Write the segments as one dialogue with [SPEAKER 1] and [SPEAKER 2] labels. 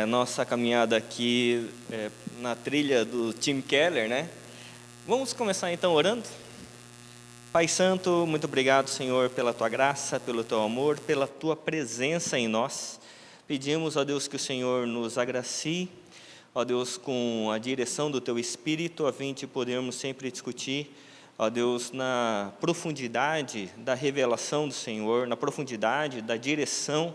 [SPEAKER 1] Nossa caminhada aqui na trilha do Tim Keller, né? Vamos começar então orando? Pai Santo, muito obrigado, Senhor, pela Tua graça, pelo Teu amor, pela Tua presença em nós. Pedimos, ó Deus, que o Senhor nos agracie, ó Deus, com a direção do Teu Espírito, a fim de podermos sempre discutir, ó Deus, na profundidade da revelação do Senhor, na profundidade da direção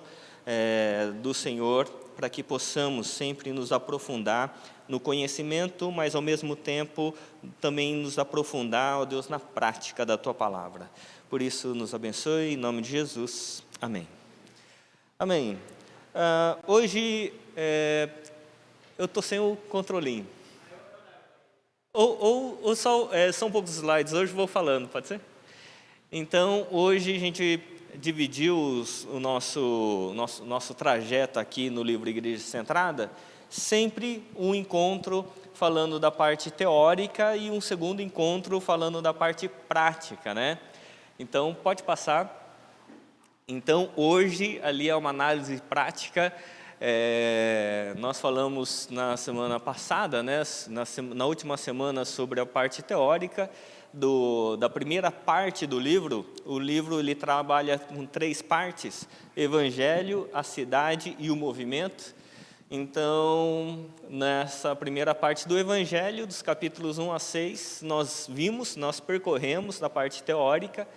[SPEAKER 1] do Senhor, para que possamos sempre nos aprofundar no conhecimento, mas ao mesmo tempo também nos aprofundar, ó Deus, na prática da Tua Palavra. Por isso, nos abençoe, em nome de Jesus. Amém. Amém. Hoje eu estou sem o controlinho. Ou só, são poucos slides, hoje vou falando, pode ser? Então, hoje a gente dividiu o nosso trajeto aqui no livro Igreja Centrada, sempre um encontro falando da parte teórica e um segundo encontro falando da parte prática, né? Então, pode passar. Então, hoje, ali é uma análise prática. Nós falamos na semana passada, né, na última semana, sobre a parte teórica da primeira parte do livro. O livro ele trabalha com 3 partes: Evangelho, a cidade e o movimento. Então, nessa primeira parte do Evangelho, dos capítulos 1 a 6, nós percorremos a parte teórica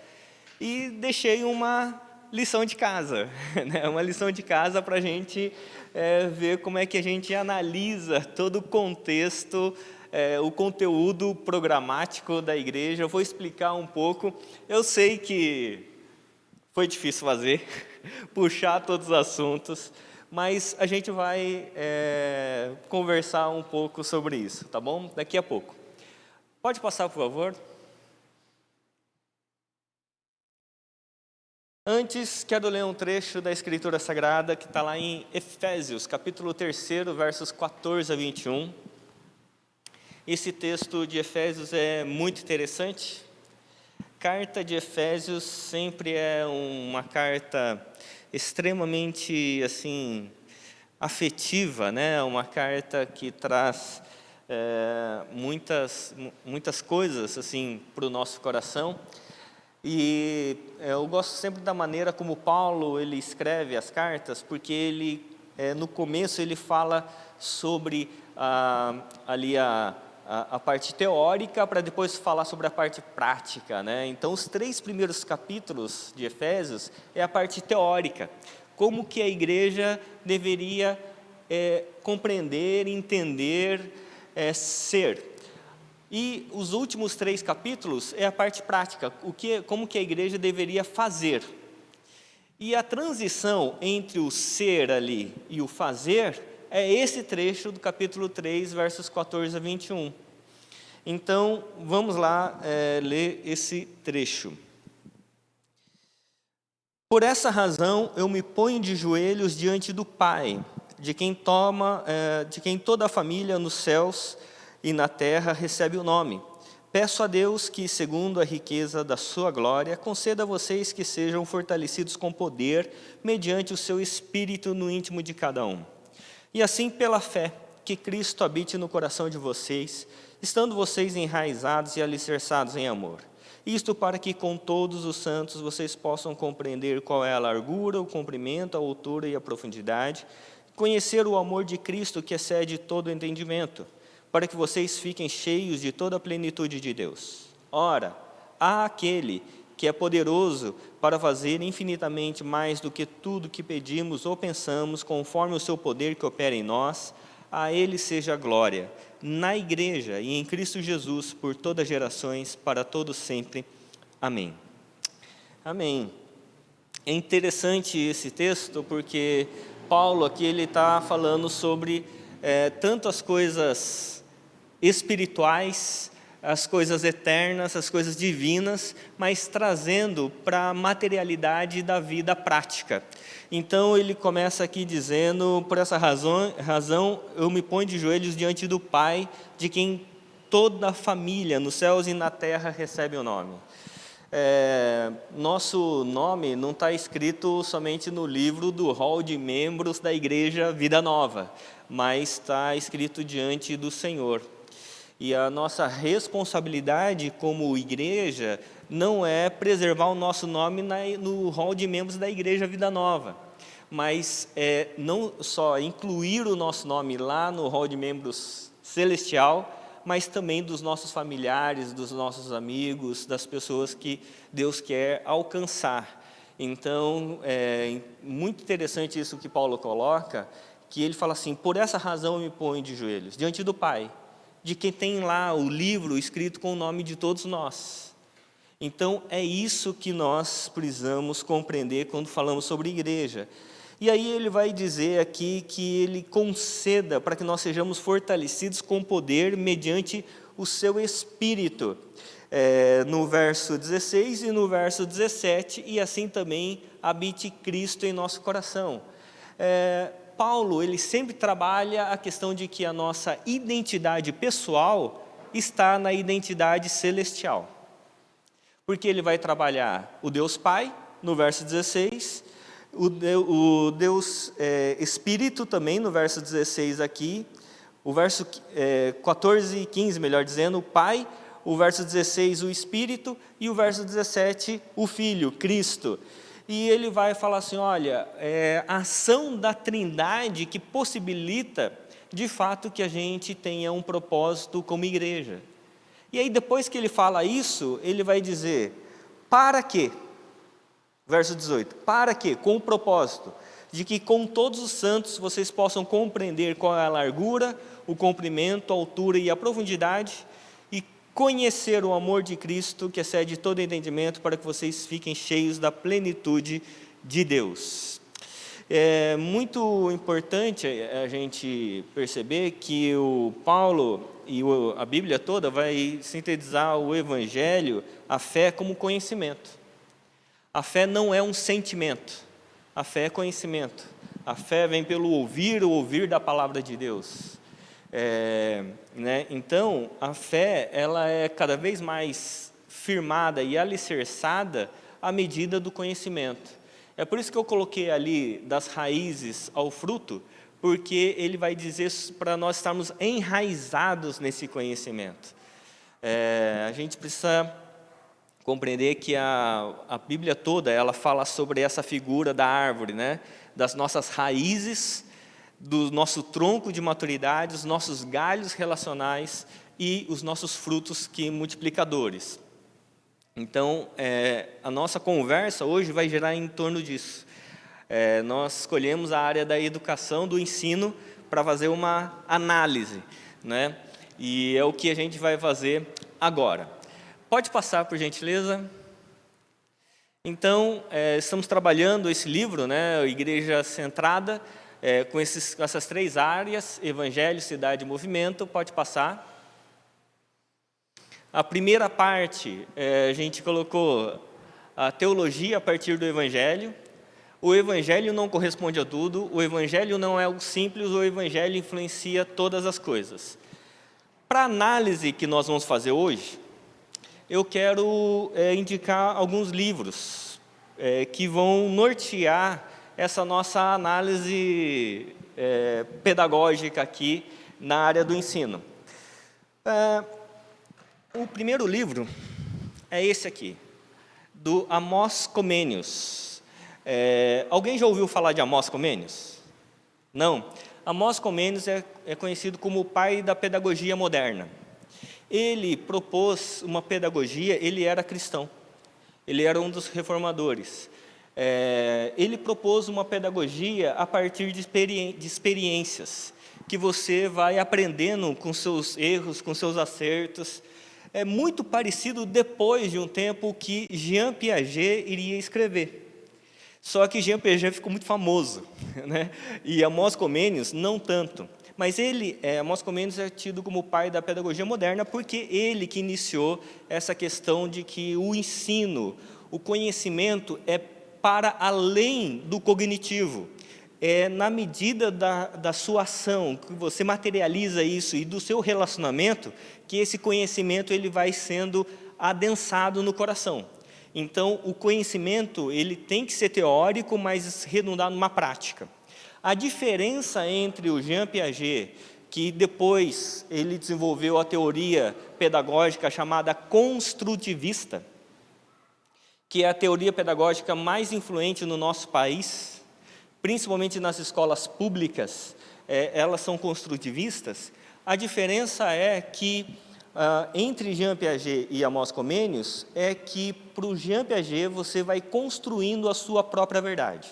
[SPEAKER 1] e deixei uma lição de casa, né? Uma lição de casa para a gente ver como é que a gente analisa todo o contexto, o conteúdo programático da igreja. Eu vou explicar um pouco. Eu sei que foi difícil fazer, puxar todos os assuntos, mas a gente vai conversar um pouco sobre isso, tá bom? Daqui a pouco. Pode passar, por favor? Antes, quero ler um trecho da Escritura Sagrada que está lá em Efésios, capítulo 3, versos 14 a 21. Esse texto de Efésios é muito interessante. Carta de Efésios sempre é uma carta extremamente assim afetiva, né? Uma carta que traz muitas coisas assim para o nosso coração. E eu gosto sempre da maneira como Paulo ele escreve as cartas, porque ele no começo ele fala sobre ali a parte teórica, para depois falar sobre a parte prática, né? Então, os 3 primeiros capítulos de Efésios é a parte teórica, como que a igreja deveria compreender, entender, ser. E os últimos 3 capítulos é a parte prática, como que a igreja deveria fazer. E a transição entre o ser ali e o fazer é esse trecho do capítulo 3, versos 14 a 21. Então, vamos lá ler esse trecho. Por essa razão, eu me ponho de joelhos diante do Pai, de quem toda a família nos céus e na terra recebe o nome. Peço a Deus que, segundo a riqueza da sua glória, conceda a vocês que sejam fortalecidos com poder, mediante o seu Espírito no íntimo de cada um. E assim, pela fé, que Cristo habite no coração de vocês, estando vocês enraizados e alicerçados em amor. Isto para que com todos os santos vocês possam compreender qual é a largura, o comprimento, a altura e a profundidade, conhecer o amor de Cristo que excede todo o entendimento, para que vocês fiquem cheios de toda a plenitude de Deus. Ora, há aquele que é poderoso para fazer infinitamente mais do que tudo que pedimos ou pensamos, conforme o seu poder que opera em nós. A Ele seja a glória, na Igreja e em Cristo Jesus, por todas as gerações, para todos sempre. Amém. Amém. É interessante esse texto, porque Paulo aqui ele está falando sobre tanto as coisas espirituais, as coisas eternas, as coisas divinas, mas trazendo para a materialidade da vida prática. Então ele começa aqui dizendo: por essa razão eu me ponho de joelhos diante do Pai, de quem toda a família nos céus e na terra recebe o nome. Nosso nome não está escrito somente no livro do hall de membros da Igreja Vida Nova, mas está escrito diante do Senhor. E a nossa responsabilidade como igreja não é preservar o nosso nome no hall de membros da Igreja Vida Nova, mas não só incluir o nosso nome lá no hall de membros celestial, mas também dos nossos familiares, dos nossos amigos, das pessoas que Deus quer alcançar. Então, é muito interessante isso que Paulo coloca, que ele fala assim: por essa razão eu me ponho de joelhos, diante do Pai, de quem tem lá o livro escrito com o nome de todos nós. Então, é isso que nós precisamos compreender quando falamos sobre igreja. E aí ele vai dizer aqui que ele conceda para que nós sejamos fortalecidos com poder mediante o seu Espírito, no verso 16 e no verso 17, e assim também habite Cristo em nosso coração. Paulo, ele sempre trabalha a questão de que a nossa identidade pessoal está na identidade celestial. Porque ele vai trabalhar o Deus Pai, no verso 16, o Deus Espírito também, no verso 16 aqui, o verso 14 e 15, melhor dizendo, o Pai, o verso 16, o Espírito, e o verso 17, o Filho, Cristo. E ele vai falar assim, olha, a ação da Trindade que possibilita, de fato, que a gente tenha um propósito como igreja. E aí, depois que ele fala isso, ele vai dizer, para quê? Verso 18, para quê? Com o propósito de que com todos os santos vocês possam compreender qual é a largura, o comprimento, a altura e a profundidade, e conhecer o amor de Cristo que excede todo entendimento, para que vocês fiquem cheios da plenitude de Deus. É muito importante a gente perceber que o Paulo e a Bíblia toda vai sintetizar o Evangelho, a fé, como conhecimento. A fé não é um sentimento, a fé é conhecimento. A fé vem pelo ouvir, o ouvir da palavra de Deus. Então, a fé ela é cada vez mais firmada e alicerçada à medida do conhecimento. É por isso que eu coloquei ali das raízes ao fruto, porque ele vai dizer para nós estarmos enraizados nesse conhecimento. A gente precisa compreender que a Bíblia toda ela fala sobre essa figura da árvore, das nossas raízes, do nosso tronco de maturidade, os nossos galhos relacionais e os nossos frutos multiplicadores. Então, a nossa conversa hoje vai girar em torno disso. Nós escolhemos a área da educação, do ensino, para fazer uma análise, E é o que a gente vai fazer agora. Pode passar, por gentileza. Então, estamos trabalhando esse livro, Igreja Centrada, com essas três áreas, Evangelho, Cidade e Movimento. Pode passar. A primeira parte, a gente colocou a teologia a partir do Evangelho. O Evangelho não corresponde a tudo, o Evangelho não é algo simples, o Evangelho influencia todas as coisas. Para a análise que nós vamos fazer hoje, eu quero indicar alguns livros que vão nortear essa nossa análise pedagógica aqui na área do ensino. O primeiro livro é esse aqui, do Amos Comenius. Alguém já ouviu falar de Amos Comenius? Não? Amos Comenius é conhecido como o pai da pedagogia moderna. Ele propôs uma pedagogia, ele era cristão, ele era um dos reformadores. Ele propôs uma pedagogia a partir de experiências, que você vai aprendendo com seus erros, com seus acertos. É muito parecido, depois de um tempo, que Jean Piaget iria escrever. Só que Jean Piaget ficou muito famoso, E Amos Comenius não tanto. Mas Amos Comenius é tido como o pai da pedagogia moderna, porque ele que iniciou essa questão de que o ensino, o conhecimento é para além do cognitivo. É na medida da sua ação, que você materializa isso, e do seu relacionamento, que esse conhecimento ele vai sendo adensado no coração. Então, o conhecimento ele tem que ser teórico, mas redundar numa prática. A diferença entre o Jean Piaget, que depois ele desenvolveu a teoria pedagógica chamada construtivista, que é a teoria pedagógica mais influente no nosso país, principalmente nas escolas públicas, elas são construtivistas. A diferença é que, entre Jean Piaget e Amos Comenius, é que para o Jean Piaget você vai construindo a sua própria verdade.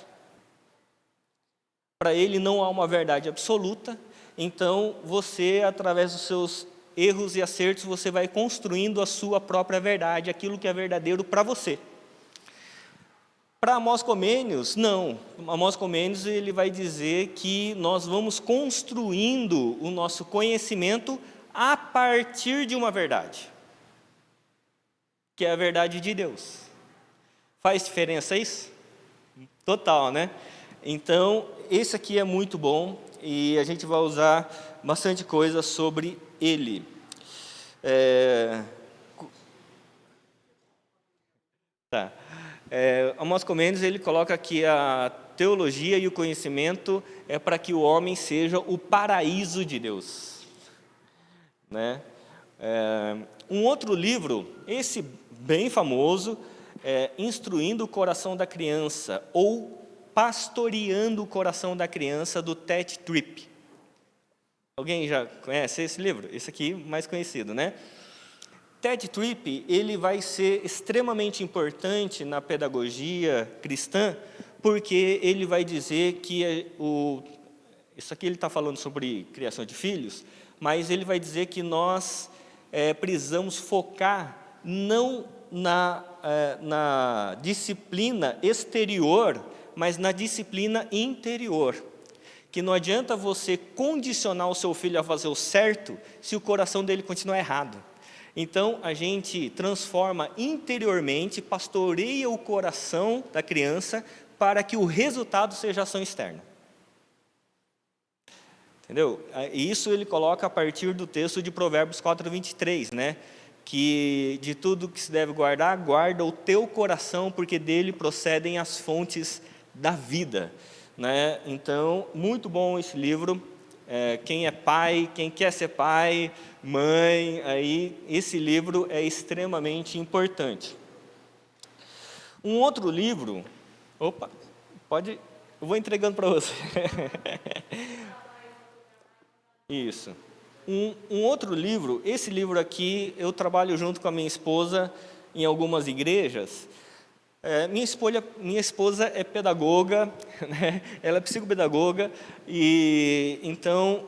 [SPEAKER 1] Para ele não há uma verdade absoluta, então você, através dos seus erros e acertos, você vai construindo a sua própria verdade, aquilo que é verdadeiro para você. Para Amos Comenius, não. Amos Comenius ele vai dizer que nós vamos construindo o nosso conhecimento a partir de uma verdade, que é a verdade de Deus. Faz diferença isso? Total, né? Então, esse aqui é muito bom e a gente vai usar bastante coisa sobre ele. Tá. Amos Comenius ele coloca que a teologia e o conhecimento é para que o homem seja o paraíso de Deus, né? Um outro livro, esse bem famoso, é Instruindo o Coração da Criança, ou Pastoreando o Coração da Criança, do Ted Tripp. Alguém já conhece esse livro? Esse aqui, mais conhecido, né? Ted Tripp, ele vai ser extremamente importante na pedagogia cristã, porque ele vai dizer que isso aqui ele está falando sobre criação de filhos, mas ele vai dizer que nós precisamos focar não na disciplina exterior, mas na disciplina interior. Que não adianta você condicionar o seu filho a fazer o certo se o coração dele continuar errado. Então, a gente transforma interiormente, pastoreia o coração da criança para que o resultado seja ação externa. Entendeu? E isso ele coloca a partir do texto de Provérbios 4:23, né? Que de tudo que se deve guardar, guarda o teu coração, porque dele procedem as fontes da vida, né? Então, muito bom esse livro. Quem é pai, quem quer ser pai, mãe, aí esse livro é extremamente importante. Um outro livro, eu vou entregando para você. Isso. Um outro livro, esse livro aqui, eu trabalho junto com a minha esposa em algumas igrejas. Minha esposa é pedagoga, né? Ela é psicopedagoga, e então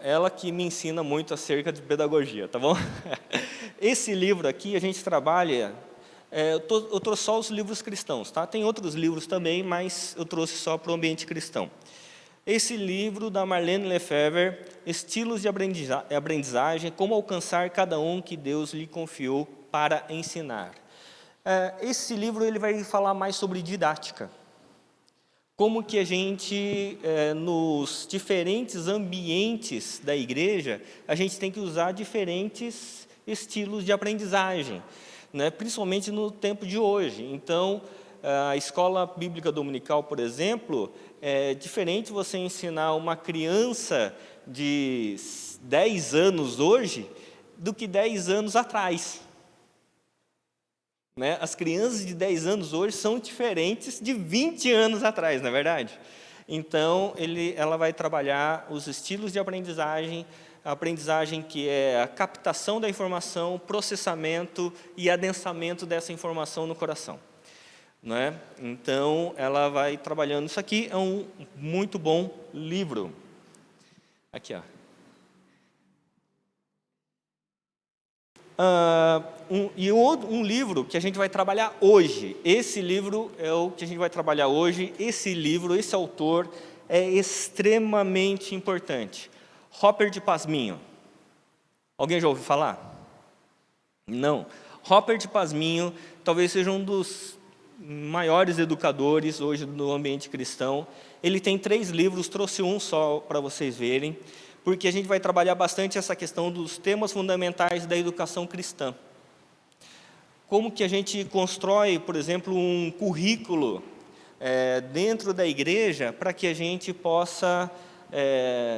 [SPEAKER 1] ela que me ensina muito acerca de pedagogia, tá bom? Esse livro aqui a gente trabalha, eu trouxe só os livros cristãos, tá? Tem outros livros também, mas eu trouxe só para o ambiente cristão. Esse livro da Marlene Lefebvre, Estilos de Aprendizagem, como alcançar cada um que Deus lhe confiou para ensinar. Esse livro ele vai falar mais sobre didática. Como que a gente, nos diferentes ambientes da igreja, a gente tem que usar diferentes estilos de aprendizagem, né? Principalmente no tempo de hoje. Então, a escola bíblica dominical, por exemplo, é diferente você ensinar uma criança de 10 anos hoje do que 10 anos atrás. Né? As crianças de 10 anos hoje são diferentes de 20 anos atrás, não é verdade? Então, ela vai trabalhar os estilos de aprendizagem, a aprendizagem que é a captação da informação, processamento e adensamento dessa informação no coração. Né? Então, ela vai trabalhando isso aqui, é um muito bom livro. Aqui, ó. Um livro que a gente vai trabalhar hoje, esse livro é o que a gente vai trabalhar hoje, esse livro, esse autor é extremamente importante. Hopper de Pasminho. Alguém já ouviu falar? Não. Hopper de Pasminho talvez seja um dos maiores educadores hoje no ambiente cristão. Ele tem 3 livros, trouxe um só para vocês verem, porque a gente vai trabalhar bastante essa questão dos temas fundamentais da educação cristã. como que a gente constrói, por exemplo, um currículo dentro da igreja para que a gente possa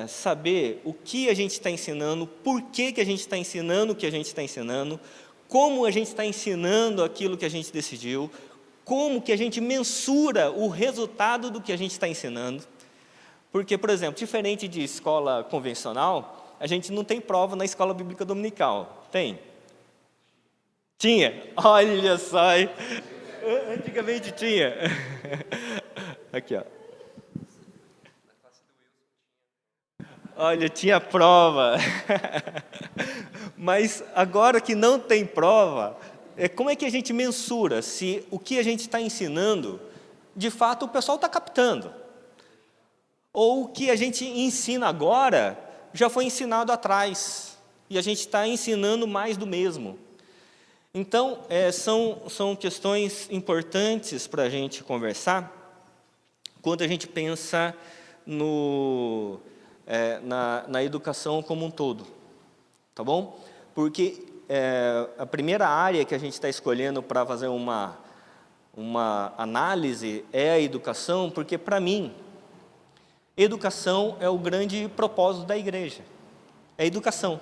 [SPEAKER 1] saber o que a gente está ensinando, por que a gente está ensinando o que a gente está ensinando, como a gente está ensinando aquilo que a gente decidiu, como que a gente mensura o resultado do que a gente está ensinando. Porque, por exemplo, diferente de escola convencional, a gente não tem prova na escola bíblica dominical. Tem? Tinha? Olha só, antigamente tinha. Aqui, ó. Olha, tinha prova. Mas agora que não tem prova, como é que a gente mensura se o que a gente está ensinando, de fato, o pessoal está captando? Ou o que a gente ensina agora já foi ensinado atrás, e a gente está ensinando mais do mesmo. Então, são questões importantes para a gente conversar quando a gente pensa na educação como um todo, tá bom? Porque a primeira área que a gente está escolhendo para fazer uma análise é a educação, porque, para mim, educação é o grande propósito da igreja, é educação.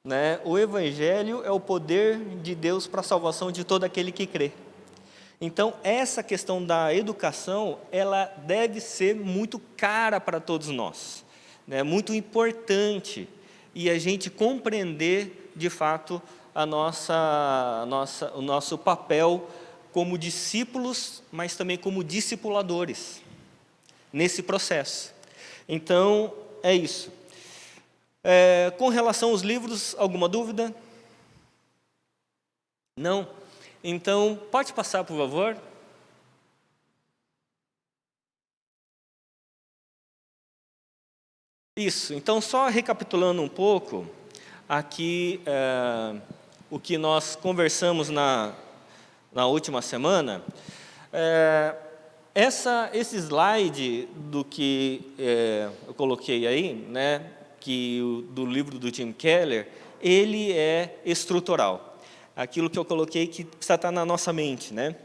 [SPEAKER 1] Né? O Evangelho é o poder de Deus para a salvação de todo aquele que crê. Então, essa questão da educação, ela deve ser muito cara para todos nós, né? Muito importante, e a gente compreender, de fato, o nosso papel como discípulos, mas também como discipuladores, nesse processo. Então, é isso. Com relação aos livros, alguma dúvida? Não? Então, pode passar, por favor. Isso, então só recapitulando um pouco, aqui o que nós conversamos na última semana, esse slide do que eu coloquei aí, né, do livro do Tim Keller, ele é estrutural. Aquilo que eu coloquei que precisa estar na nossa mente, né?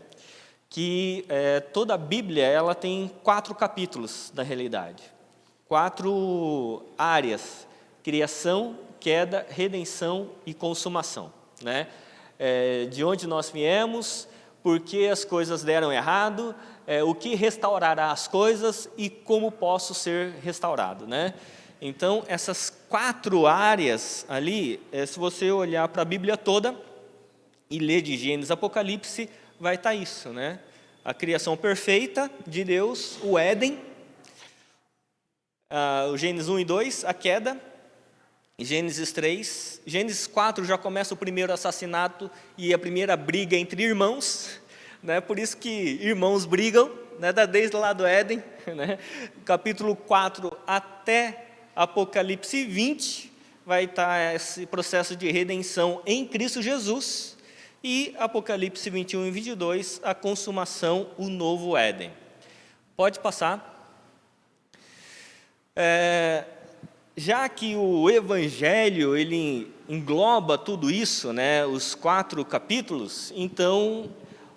[SPEAKER 1] Que toda a Bíblia ela tem 4 capítulos da realidade, 4 áreas: criação, queda, redenção e consumação, né? De onde nós viemos, por que as coisas deram errado, o que restaurará as coisas e como posso ser restaurado, né? Então, essas 4 áreas ali, se você olhar para a Bíblia toda e ler de Gênesis a Apocalipse, vai estar isso, né? A criação perfeita de Deus, o Éden, o Gênesis 1 e 2, a queda, Gênesis 3, Gênesis 4 já começa o primeiro assassinato e a primeira briga entre irmãos, né? Por isso que irmãos brigam, né? Desde lá do Éden, né? Capítulo 4 até Apocalipse 20, vai estar esse processo de redenção em Cristo Jesus, e Apocalipse 21 e 22, a consumação, o novo Éden. Pode passar. Já que o Evangelho ele engloba tudo isso, né, os 4 capítulos, então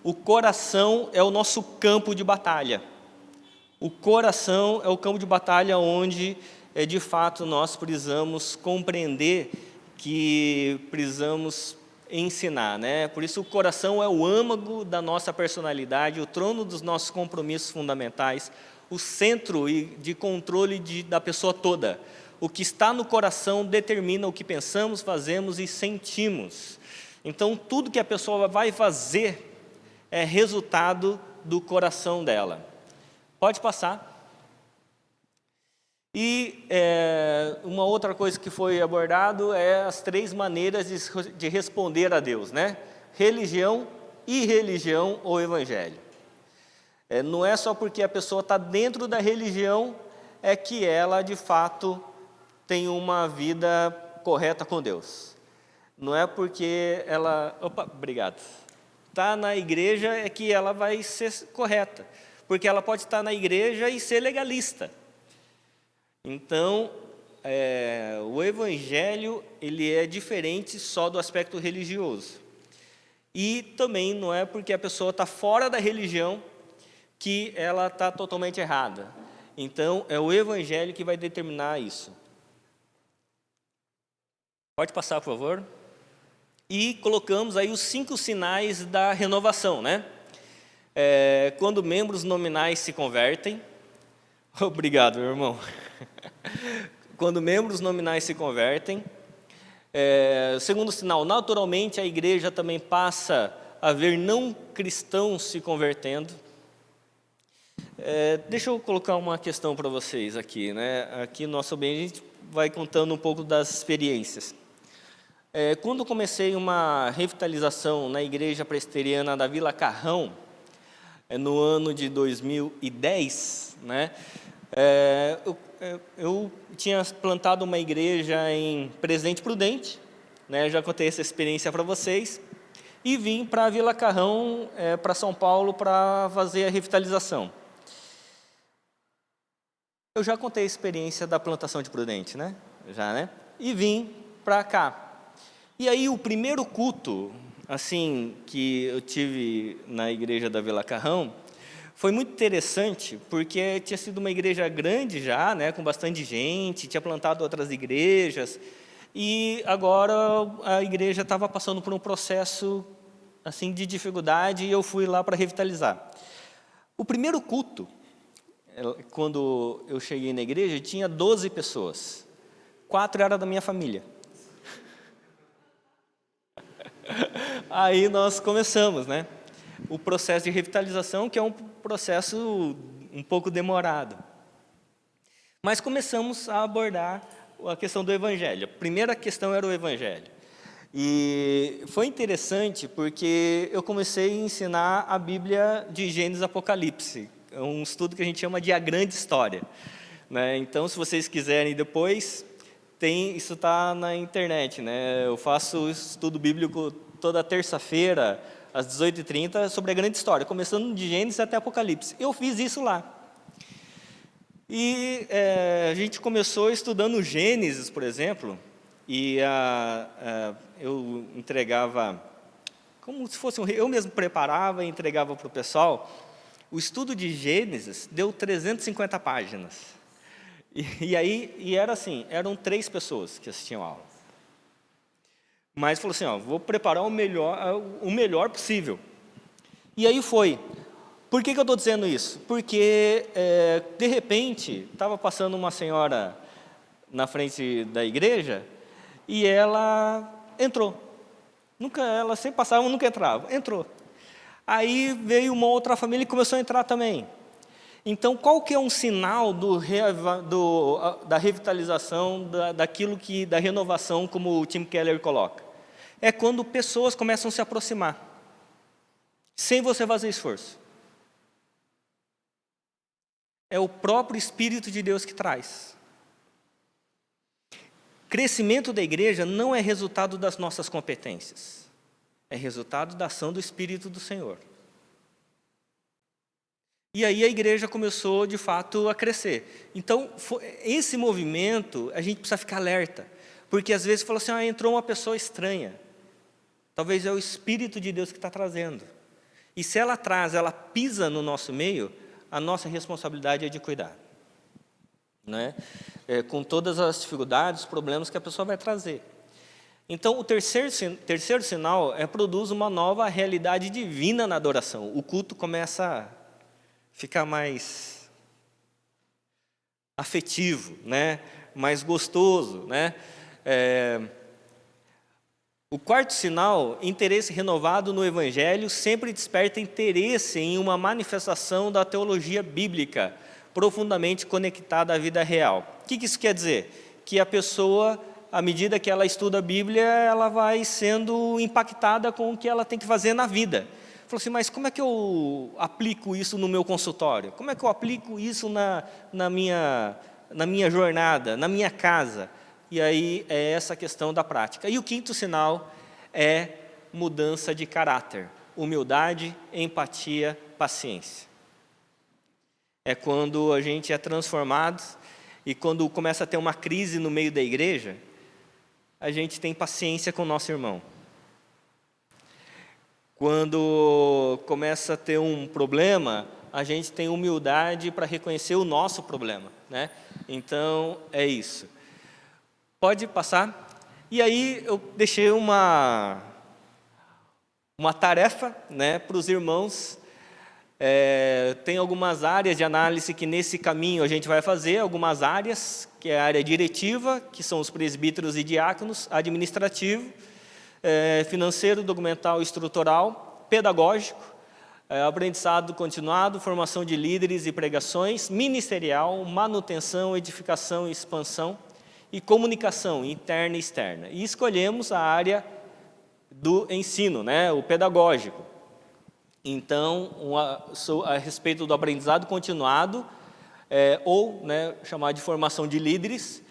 [SPEAKER 1] o coração é o nosso campo de batalha. O coração é o campo de batalha onde, de fato, nós precisamos compreender que precisamos ensinar, né? Por isso o coração é o âmago da nossa personalidade, o trono dos nossos compromissos fundamentais, o centro de controle da pessoa toda. O que está no coração determina o que pensamos, fazemos e sentimos. Então, tudo que a pessoa vai fazer é resultado do coração dela. Pode passar. E uma outra coisa que foi abordado é as 3 maneiras de responder a Deus, né? Religião, irreligião ou evangelho. Não é só porque a pessoa está dentro da religião que ela, de fato, tem uma vida correta com Deus. Não é porque ela... obrigado. Está na igreja que ela vai ser correta. Porque ela pode estar na igreja e ser legalista. Então, o Evangelho ele é diferente só do aspecto religioso. E também não é porque a pessoa está fora da religião que ela está totalmente errada. Então, é o Evangelho que vai determinar isso. Pode passar, por favor. E colocamos aí os 5 sinais da renovação, né? Quando membros nominais se convertem. Obrigado, meu irmão. Quando membros nominais se convertem. Segundo sinal, naturalmente a igreja também passa a ver não cristãos se convertendo. Deixa eu colocar uma questão para vocês aqui, né? Aqui no nosso bem a gente vai contando um pouco das experiências. Quando comecei uma revitalização na igreja presbiteriana da Vila Carrão, no ano de 2010, né? Eu tinha plantado uma igreja em Presidente Prudente, né? Já contei essa experiência para vocês, e vim para a Vila Carrão, para São Paulo, para fazer a revitalização. Eu já contei a experiência da plantação de Prudente, né? Já, né? E vim para cá. E aí o primeiro culto, assim, que eu tive na igreja da Vila Carrão, foi muito interessante, porque tinha sido uma igreja grande já, né, com bastante gente, tinha plantado outras igrejas, e agora a igreja estava passando por um processo assim de dificuldade, e eu fui lá para revitalizar. O primeiro culto, quando eu cheguei na igreja, tinha 12 pessoas, 4 eram da minha família. Aí nós começamos, né? O processo de revitalização, que é um processo um pouco demorado. Mas começamos a abordar a questão do Evangelho. A primeira questão era o Evangelho. E foi interessante porque eu comecei a ensinar a Bíblia de Gênesis e Apocalipse. É um estudo que a gente chama de a grande história, né? Então, se vocês quiserem depois, isso está na internet, né? Eu faço estudo bíblico toda terça-feira, às 18h30, sobre a grande história, começando de Gênesis até Apocalipse. Eu fiz isso lá. E a gente começou estudando Gênesis, por exemplo, e eu entregava, como se fosse eu mesmo preparava e entregava para o pessoal. O estudo de Gênesis deu 350 páginas. E era assim, eram 3 pessoas que assistiam a aula. Mas falou assim, vou preparar o melhor possível. E aí foi. Por que eu estou dizendo isso? Porque, de repente, estava passando uma senhora na frente da igreja e ela entrou. Ela sempre passava, nunca entrava. Entrou. Aí veio uma outra família e começou a entrar também. Então, qual que é um sinal da revitalização, da renovação, como o Tim Keller coloca? É quando pessoas começam a se aproximar, sem você fazer esforço. É o próprio Espírito de Deus que traz. Crescimento da igreja não é resultado das nossas competências, é resultado da ação do Espírito do Senhor. E aí a igreja começou, de fato, a crescer. Então, esse movimento, a gente precisa ficar alerta. Porque às vezes fala assim, entrou uma pessoa estranha. Talvez é o Espírito de Deus que está trazendo. E se ela ela pisa no nosso meio, a nossa responsabilidade é de cuidar. Né? Com todas as dificuldades, os problemas que a pessoa vai trazer. Então, o terceiro sinal produz uma nova realidade divina na adoração. O culto começa a ficar mais afetivo, né? Mais gostoso, né? O quarto sinal, interesse renovado no Evangelho, sempre desperta interesse em uma manifestação da teologia bíblica, profundamente conectada à vida real. O que isso quer dizer? Que a pessoa, à medida que ela estuda a Bíblia, ela vai sendo impactada com o que ela tem que fazer na vida. Falou assim, mas como é que eu aplico isso no meu consultório? Como é que eu aplico isso na minha jornada, na minha casa? E aí é essa questão da prática. E o quinto sinal é mudança de caráter. Humildade, empatia, paciência. É quando a gente é transformado e quando começa a ter uma crise no meio da igreja, a gente tem paciência com o nosso irmão. Quando começa a ter um problema, a gente tem humildade para reconhecer o nosso problema, né? Então, é isso. Pode passar? E aí, eu deixei uma tarefa, né, para os irmãos. Tem algumas áreas de análise que nesse caminho a gente vai fazer, algumas áreas, que é a área diretiva, que são os presbíteros e diáconos, administrativo, financeiro, documental e estrutural, pedagógico, aprendizado continuado, formação de líderes e pregações, ministerial, manutenção, edificação e expansão, e comunicação interna e externa. E escolhemos a área do ensino, né, o pedagógico. Então, a respeito do aprendizado continuado, ou, né, chamar de formação de líderes,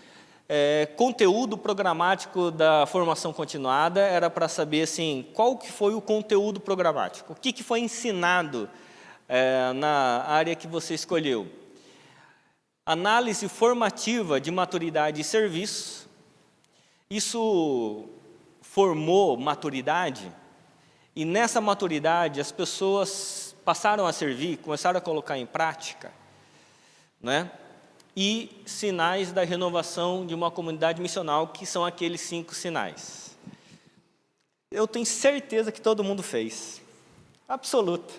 [SPEAKER 1] conteúdo programático da formação continuada era para saber assim, qual que foi o conteúdo programático, o que foi ensinado na área que você escolheu. Análise formativa de maturidade e serviço, isso formou maturidade, e nessa maturidade as pessoas passaram a servir, começaram a colocar em prática, né? E sinais da renovação de uma comunidade missional, que são aqueles 5 sinais. Eu tenho certeza que todo mundo fez, absoluta.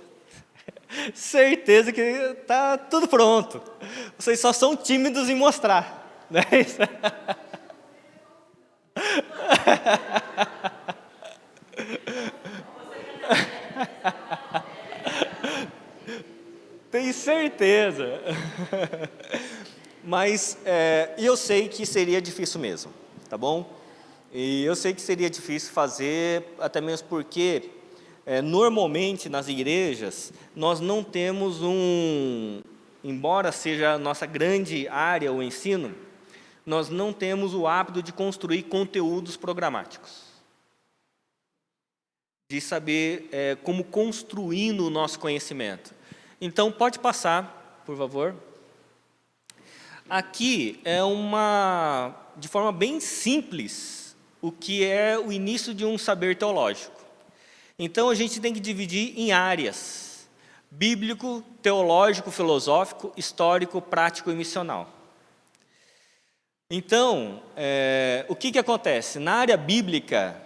[SPEAKER 1] Certeza que está tudo pronto. Vocês só são tímidos em mostrar, não é isso? Tenho certeza. Mas eu sei que seria difícil mesmo, tá bom? E eu sei que seria difícil fazer, até mesmo porque, normalmente nas igrejas, nós não temos embora seja a nossa grande área o ensino, nós não temos o hábito de construir conteúdos programáticos. De saber como construir no nosso conhecimento. Então, pode passar, por favor. Aqui é de forma bem simples, o que é o início de um saber teológico. Então, a gente tem que dividir em áreas: bíblico, teológico, filosófico, histórico, prático e missional. Então, o que acontece? Na área bíblica,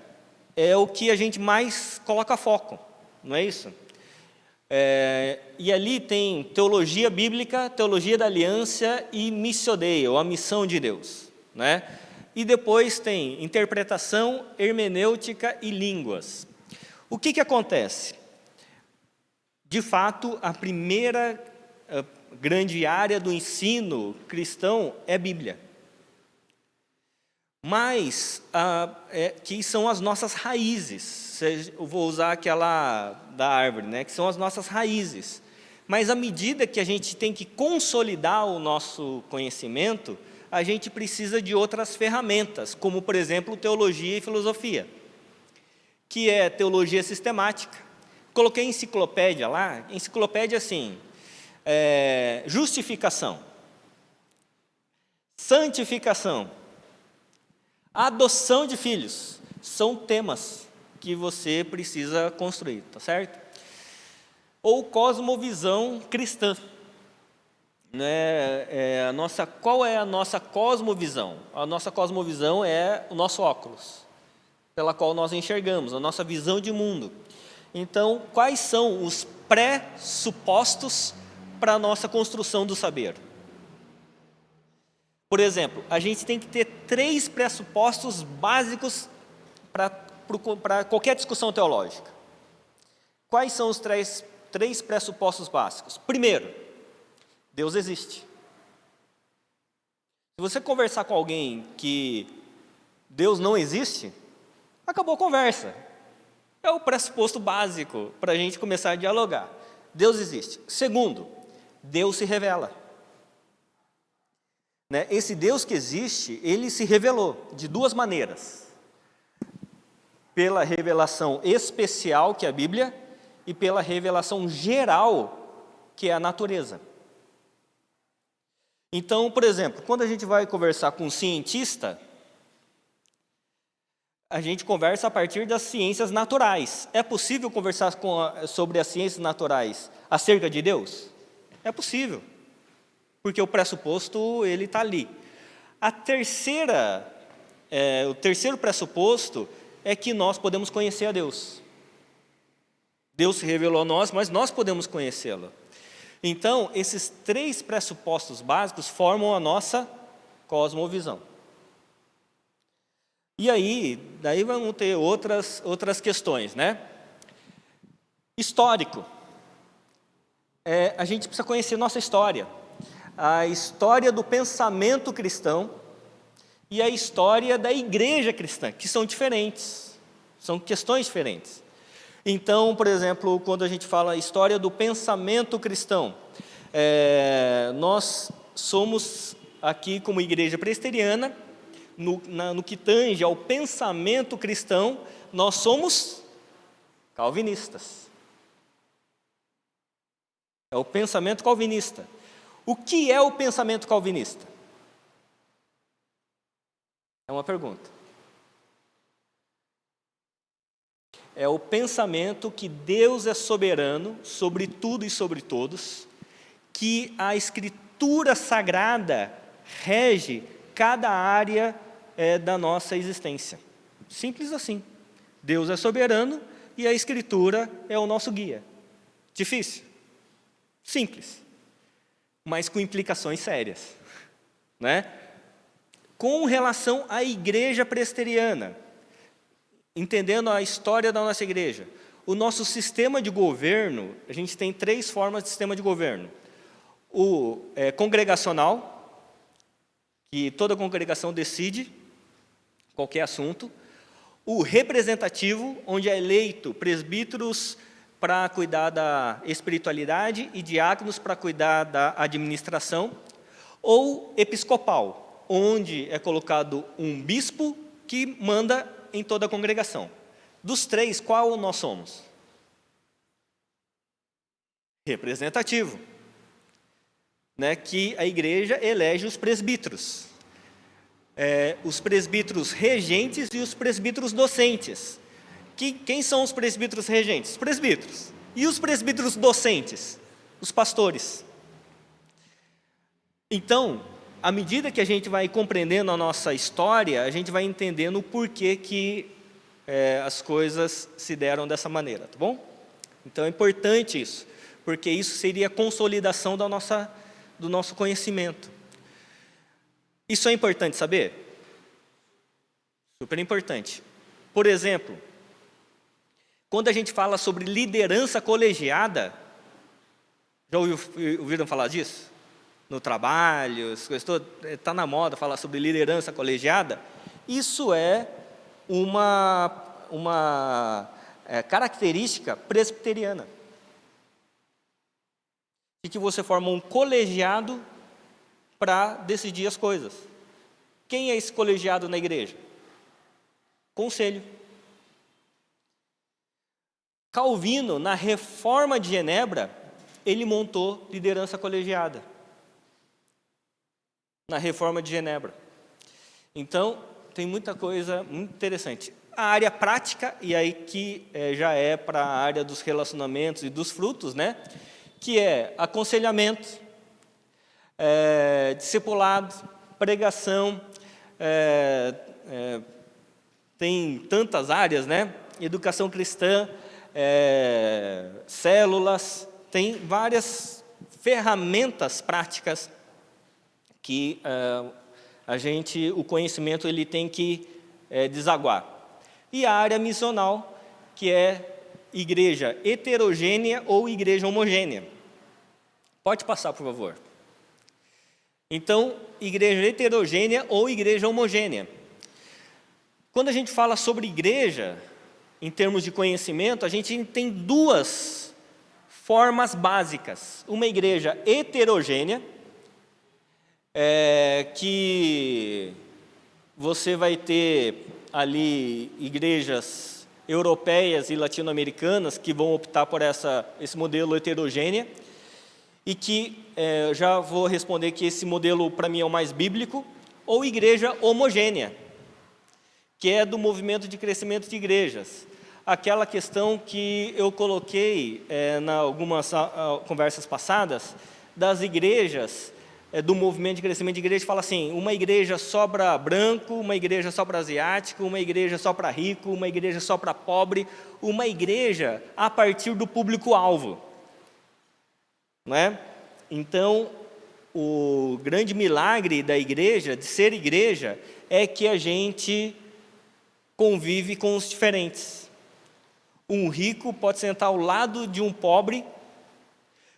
[SPEAKER 1] é o que a gente mais coloca foco, não é isso? E ali tem teologia bíblica, teologia da aliança e missio Dei, ou a missão de Deus, né? E depois tem interpretação, hermenêutica e línguas. O que acontece? De fato, a primeira grande área do ensino cristão é Bíblia. Mas, que são as nossas raízes. Eu vou usar aquela da árvore, né? Que são as nossas raízes. Mas, à medida que a gente tem que consolidar o nosso conhecimento, a gente precisa de outras ferramentas, como, por exemplo, teologia e filosofia, que é teologia sistemática. Coloquei enciclopédia lá, enciclopédia assim, justificação, santificação, adoção de filhos, são temas que você precisa construir, tá certo? Ou cosmovisão cristã, né? Qual é a nossa cosmovisão? A nossa cosmovisão é o nosso óculos, pela qual nós enxergamos, a nossa visão de mundo. Então, quais são os pressupostos para a nossa construção do saber? Por exemplo, a gente tem que ter 3 pressupostos básicos para qualquer discussão teológica. Quais são os 3 pressupostos básicos? Primeiro, Deus existe. Se você conversar com alguém que Deus não existe, acabou a conversa. É o pressuposto básico para a gente começar a dialogar. Deus existe. Segundo, Deus se revela. Esse Deus que existe, ele se revelou de 2 maneiras. Pela revelação especial, que é a Bíblia, e pela revelação geral, que é a natureza. Então, por exemplo, quando a gente vai conversar com um cientista, a gente conversa a partir das ciências naturais. É possível conversar sobre as ciências naturais acerca de Deus? É possível, porque o pressuposto ele está ali. O terceiro pressuposto é que nós podemos conhecer a Deus. Deus se revelou a nós, mas nós podemos conhecê-lo. Então, esses 3 pressupostos básicos formam a nossa cosmovisão. E aí, daí vamos ter outras questões, né? Histórico. A gente precisa conhecer nossa história. A história do pensamento cristão e a história da igreja cristã, que são diferentes. São questões diferentes. Então, por exemplo, quando a gente fala história do pensamento cristão, nós somos aqui como igreja presbiteriana, no que tange ao pensamento cristão, nós somos calvinistas. É o pensamento calvinista. O que é o pensamento calvinista? É uma pergunta. É o pensamento que Deus é soberano sobre tudo e sobre todos, que a Escritura Sagrada rege cada área da nossa existência. Simples assim. Deus é soberano e a Escritura é o nosso guia. Difícil? Simples. Mas com implicações sérias, né? Com relação à igreja presbiteriana, entendendo a história da nossa igreja, o nosso sistema de governo, a gente tem 3 formas de sistema de governo. O congregacional, que toda congregação decide qualquer assunto. O representativo, onde é eleito presbíteros para cuidar da espiritualidade e diáconos para cuidar da administração. Ou episcopal, onde é colocado um bispo que manda em toda a congregação. Dos 3, qual nós somos? Representativo, né? Que a igreja elege os presbíteros. Os presbíteros regentes e os presbíteros docentes. Quem são os presbíteros regentes? Os presbíteros. E os presbíteros docentes? Os pastores. Então, à medida que a gente vai compreendendo a nossa história, a gente vai entendendo o porquê que as coisas se deram dessa maneira, tá bom? Então é importante isso, porque isso seria a consolidação do nosso conhecimento. Isso é importante saber? Super importante. Por exemplo, quando a gente fala sobre liderança colegiada, já ouviram falar disso? No trabalho, está na moda falar sobre liderança colegiada. Isso é uma característica presbiteriana. De que você forma um colegiado para decidir as coisas. Quem é esse colegiado na igreja? Conselho. Calvino, na Reforma de Genebra, ele montou liderança colegiada. Na Reforma de Genebra. Então, tem muita coisa muito interessante. A área prática, e aí que já é para a área dos relacionamentos e dos frutos, né? Que é aconselhamento, discipulado, pregação, tem tantas áreas, né? Educação cristã, células, tem várias ferramentas práticas que o conhecimento ele tem que desaguar. E a área missional, que é igreja heterogênea ou igreja homogênea. Pode passar, por favor. Então, igreja heterogênea ou igreja homogênea. Quando a gente fala sobre igreja, em termos de conhecimento, a gente tem 2 formas básicas. Uma igreja heterogênea, que você vai ter ali igrejas europeias e latino-americanas que vão optar por esse modelo heterogêneo, e que já vou responder que esse modelo para mim é o mais bíblico, ou igreja homogênea, que é do movimento de crescimento de igrejas. Aquela questão que eu coloquei em algumas conversas passadas, das igrejas, do movimento de crescimento de igreja, fala assim, uma igreja só para branco, uma igreja só para asiático, uma igreja só para rico, uma igreja só para pobre, uma igreja a partir do público-alvo. Não é? Então, o grande milagre da igreja, de ser igreja, é que a gente convive com os diferentes. Um rico pode sentar ao lado de um pobre,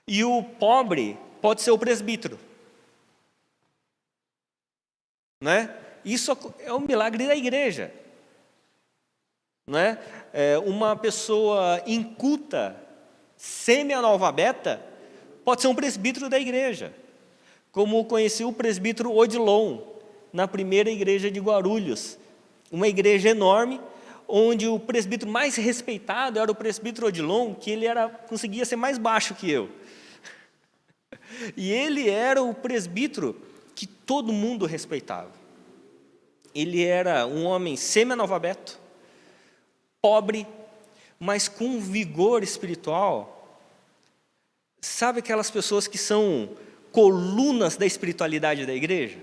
[SPEAKER 1] e o pobre pode ser o presbítero. Não é? Isso é o milagre da igreja. Não é? Uma pessoa inculta, semi-analfabeta, pode ser um presbítero da igreja. Como conheci o presbítero Odilon, na primeira igreja de Guarulhos. Uma igreja enorme, onde o presbítero mais respeitado era o presbítero Odilon, que ele conseguia ser mais baixo que eu. E ele era o presbítero que todo mundo respeitava. Ele era um homem semi-analfabeto, pobre, mas com vigor espiritual. Sabe aquelas pessoas que são colunas da espiritualidade da igreja?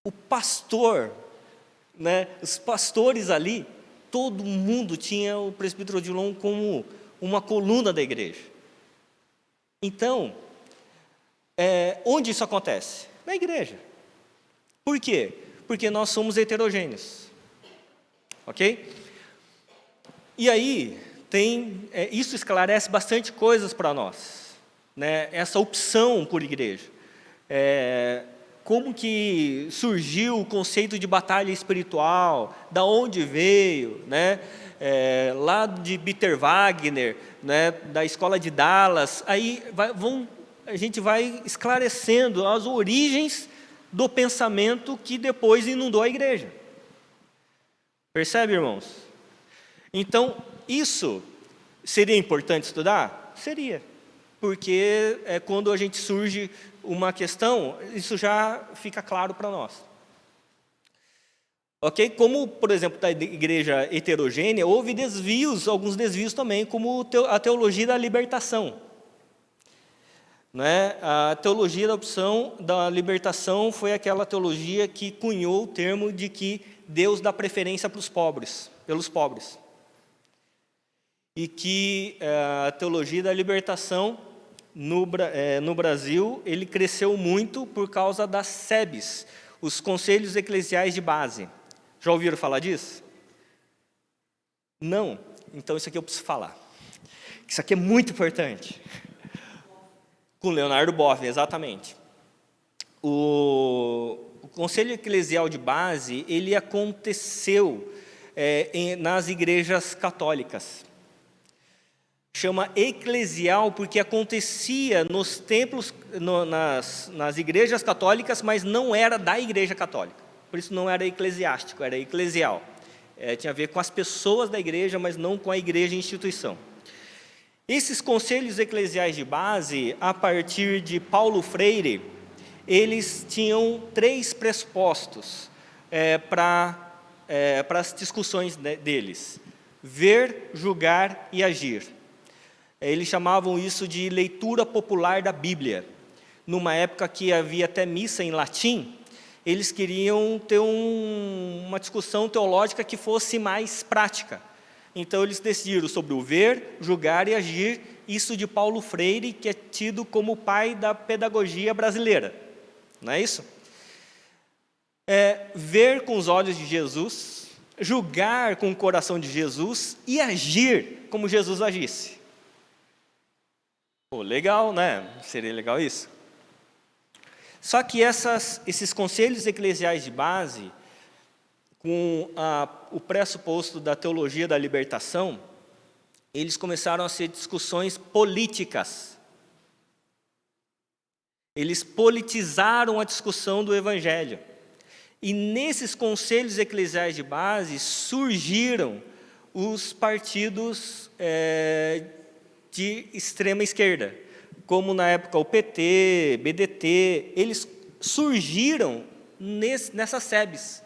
[SPEAKER 1] O pastor, né, os pastores ali, todo mundo tinha o presbítero Odilon como uma coluna da igreja. Então, onde isso acontece? Na igreja. Por quê? Porque nós somos heterogêneos. Ok? E aí, isso esclarece bastante coisas para nós, né? Essa opção por igreja. Como que surgiu o conceito de batalha espiritual, da onde veio, né? Lá de Peter Wagner, né? Da escola de Dallas, aí a gente vai esclarecendo as origens do pensamento que depois inundou a igreja. Percebe, irmãos? Então, isso seria importante estudar? Seria, porque quando a gente surge uma questão, isso já fica claro para nós. Ok? Como, por exemplo, da igreja heterogênea, houve alguns desvios também, como a teologia da libertação. Né? A teologia da opção da libertação foi aquela teologia que cunhou o termo de que Deus dá preferência para os pobres, pelos pobres. E que a teologia da libertação no Brasil, ele cresceu muito por causa das SEBs, os Conselhos Eclesiais de Base. Já ouviram falar disso? Não? Então isso aqui eu preciso falar. Isso aqui é muito importante. Com Leonardo Boff, exatamente. O Conselho Eclesial de Base, ele aconteceu nas igrejas católicas. Chama eclesial porque acontecia nos templos, nas igrejas católicas, mas não era da igreja católica. Por isso não era eclesiástico, era eclesial. Tinha a ver com as pessoas da igreja, mas não com a igreja instituição. Esses conselhos eclesiais de base, a partir de Paulo Freire, eles tinham 3 pressupostos para as discussões deles: ver, julgar e agir. Eles chamavam isso de leitura popular da Bíblia. Numa época que havia até missa em latim, eles queriam ter uma discussão teológica que fosse mais prática. Então, eles decidiram sobre o ver, julgar e agir, isso de Paulo Freire, que é tido como o pai da pedagogia brasileira. Não é isso? Ver com os olhos de Jesus, julgar com o coração de Jesus e agir como Jesus agisse. Pô, legal, né? Seria legal isso? Só que esses conselhos eclesiais de base, com o pressuposto da teologia da libertação, eles começaram a ser discussões políticas. Eles politizaram a discussão do Evangelho. E nesses conselhos eclesiais de base surgiram os partidos de extrema esquerda, como na época o PT, BDT, eles surgiram nessas SEBs.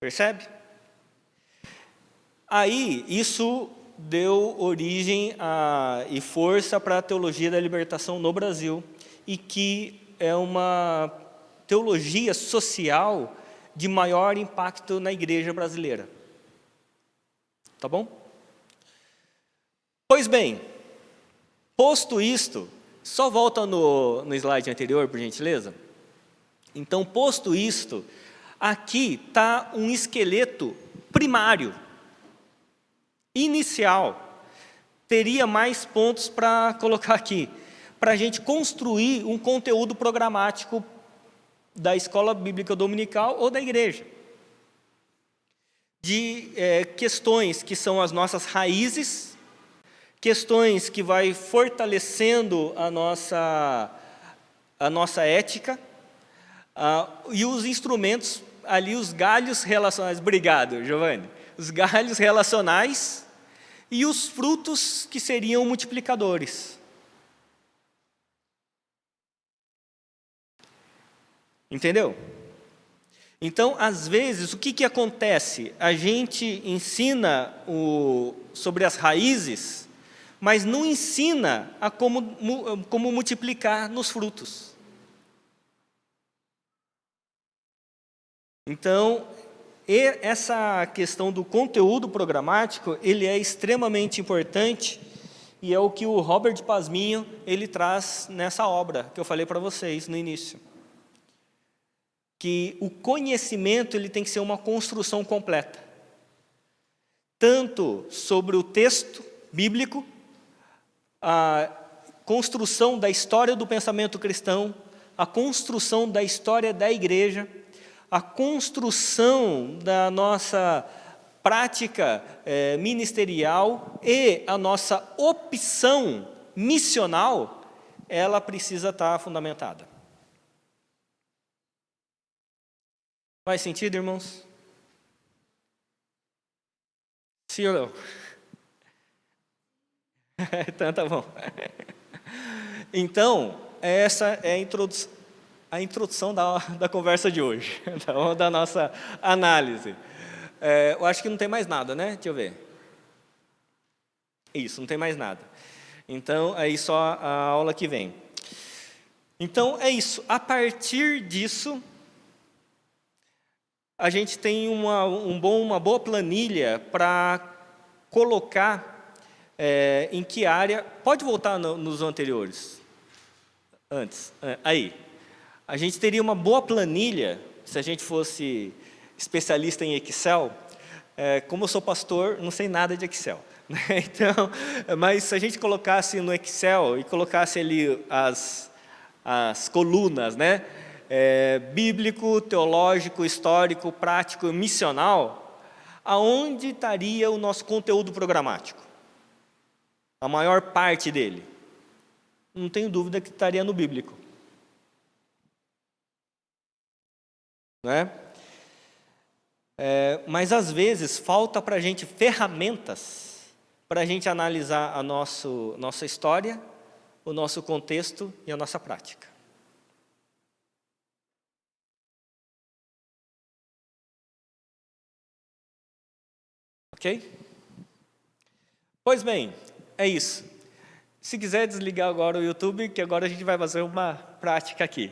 [SPEAKER 1] Percebe? Aí, isso deu origem e força para a teologia da libertação no Brasil, e que é uma teologia social de maior impacto na igreja brasileira. Tá bom? Pois bem, posto isto, só volta no slide anterior, por gentileza. Então, posto isto, aqui está um esqueleto primário, inicial. Teria mais pontos para colocar aqui, para a gente construir um conteúdo programático da escola bíblica dominical ou da igreja. De questões que são as nossas raízes, questões que vai fortalecendo a nossa ética, e os instrumentos ali, os galhos relacionais. Obrigado, Giovanni. Os galhos relacionais e os frutos que seriam multiplicadores. Entendeu? Então, às vezes, o que acontece? A gente ensina sobre as raízes, mas não ensina a como multiplicar nos frutos. Então, essa questão do conteúdo programático, ele é extremamente importante, e é o que o Robert Pasminho, ele traz nessa obra, que eu falei para vocês no início. Que o conhecimento ele tem que ser uma construção completa. Tanto sobre o texto bíblico, a construção da história do pensamento cristão, a construção da história da igreja, a construção da nossa prática ministerial e a nossa opção missional, ela precisa estar fundamentada. Faz sentido, irmãos? Sim ou não? Então, tá bom. Então, essa é a introdução da conversa de hoje, da nossa análise. Eu acho que não tem mais nada, né? Deixa eu ver. Isso, não tem mais nada. Então, aí só a aula que vem. Então, é isso. A partir disso, a gente tem uma boa planilha para colocar em que área. Pode voltar nos anteriores. Antes. Aí. A gente teria uma boa planilha, se a gente fosse especialista em Excel. Como eu sou pastor, não sei nada de Excel. Né? Então, mas se a gente colocasse no Excel e colocasse ali as colunas, né? Bíblico, teológico, histórico, prático e missional, aonde estaria o nosso conteúdo programático? A maior parte dele. Não tenho dúvida que estaria no bíblico. Né? Mas às vezes falta para a gente ferramentas para a gente analisar a nossa história, o nosso contexto e a nossa prática. Ok? Pois bem, é isso. Se quiser desligar agora o YouTube, que agora a gente vai fazer uma prática aqui.